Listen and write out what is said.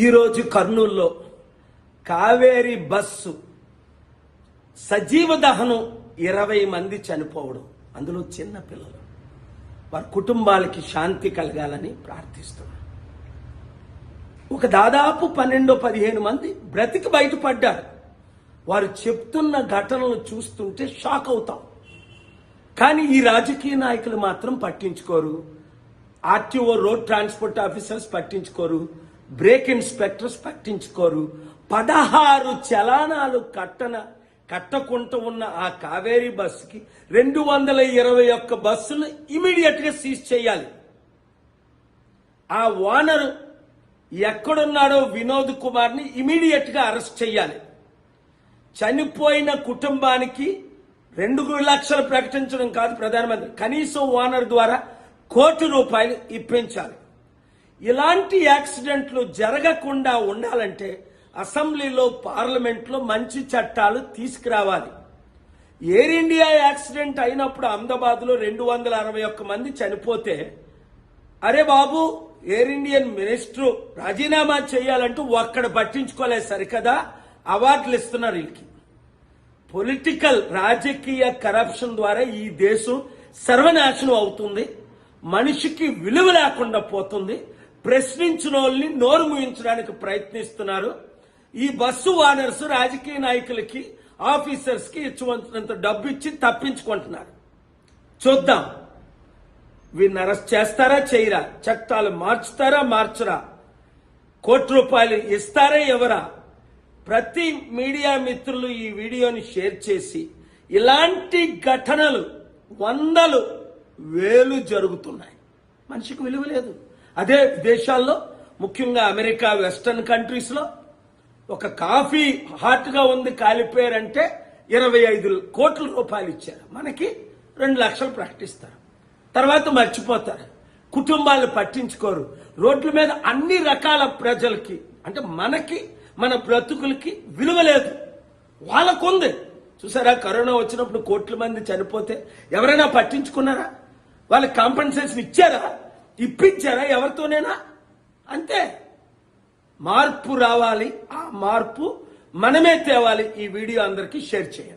ఈరోజు కర్నూలులో కావేరీ బస్సు సజీవ దహనం 20 మంది చనిపోవడం, అందులో చిన్న పిల్లలు. వారి కుటుంబాలకి శాంతి కలగాలని ప్రార్థిస్తున్నాం. ఒక దాదాపు 12-15 మంది బ్రతికి బయటపడ్డారు. వారు చెప్తున్న ఘటనలు చూస్తుంటే షాక్ అవుతాం. కానీ ఈ రాజకీయ నాయకులు మాత్రం పట్టించుకోరు. ఆర్టీఓ రోడ్ ట్రాన్స్పోర్ట్ ఆఫీసర్స్ పట్టించుకోరు, బ్రేక్ ఇన్స్పెక్టర్స్ పట్టించుకోరు. 16 చలానాలు కట్టకుండా ఉన్న ఆ కావేరీ బస్సుకి 221 బస్సులు ఇమీడియట్ గా సీజ్ చేయాలి. ఆ ఓనర్ ఎక్కడున్నాడో వినోద్ కుమార్ ని ఇమీడియట్ గా అరెస్ట్ చేయాలి. చనిపోయిన కుటుంబానికి 2 లక్షలు ప్రకటించడం కాదు ప్రధానమంత్రి, కనీసం ఓనర్ ద్వారా ₹1 కోటి ఇప్పించాలి. ఇలాంటి యాక్సిడెంట్లు జరగకుండా ఉండాలంటే అసెంబ్లీలో, పార్లమెంట్లో మంచి చట్టాలు తీసుకురావాలి. ఎయిర్ ఇండియా యాక్సిడెంట్ అయినప్పుడు అహ్మదాబాద్ లో 261 మంది చనిపోతే, అరే బాబు ఎయిర్ ఇండియన్ మినిస్టర్ రాజీనామా చేయాలంటూ ఒక్కడ పట్టించుకోలేదు సరికదా, అవార్డులు ఇస్తున్నారు వీళ్ళకి. పొలిటికల్ రాజకీయ కరప్షన్ ద్వారా ఈ దేశం సర్వనాశనం అవుతుంది. మనిషికి విలువ లేకుండా పోతుంది. ప్రశ్నించిన వాళ్ళని నోరు మూయించడానికి ప్రయత్నిస్తున్నారు. ఈ బస్సు ఓనర్స్ రాజకీయ నాయకులకి, ఆఫీసర్స్ కి ఇచ్చినంత డబ్బు ఇచ్చి తప్పించుకుంటున్నారు. చూద్దాం, వీరిని అరెస్ట్ చేస్తారా చేయరా, చట్టాలు మార్చుతారా మార్చరా, ₹1 కోటి ఇస్తారా ఎవరా? ప్రతి మీడియా మిత్రులు ఈ వీడియోని షేర్ చేసి, ఇలాంటి ఘటనలు 100,000 జరుగుతున్నాయి. మనిషికి విలువ లేదు. అదే విదేశాల్లో, ముఖ్యంగా అమెరికా, వెస్టర్న్ కంట్రీస్ లో ఒక కాఫీ హాట్ గా ఉంది కాలిపోయారంటే ₹25 కోట్ల ఇచ్చారు. మనకి 2 లక్షలు ప్రకటిస్తారు, తర్వాత మర్చిపోతారు. కుటుంబాలు పట్టించుకోరు. రోడ్ల మీద అన్ని రకాల ప్రజలకి, అంటే మనకి, మన బ్రతుకులకి విలువ లేదు. వాళ్ళకుంది. చూసారా, కరోనా వచ్చినప్పుడు కోట్ల మంది చనిపోతే ఎవరైనా పట్టించుకున్నారా? వాళ్ళకి కాంపెన్సేషన్ ఇచ్చారా? ఇప్పించారా ఎవరితోనైనా? అంతే. మార్పు రావాలి. ఆ మార్పు మనమే తేవాలి. ఈ వీడియో అందరికీ షేర్ చేయండి.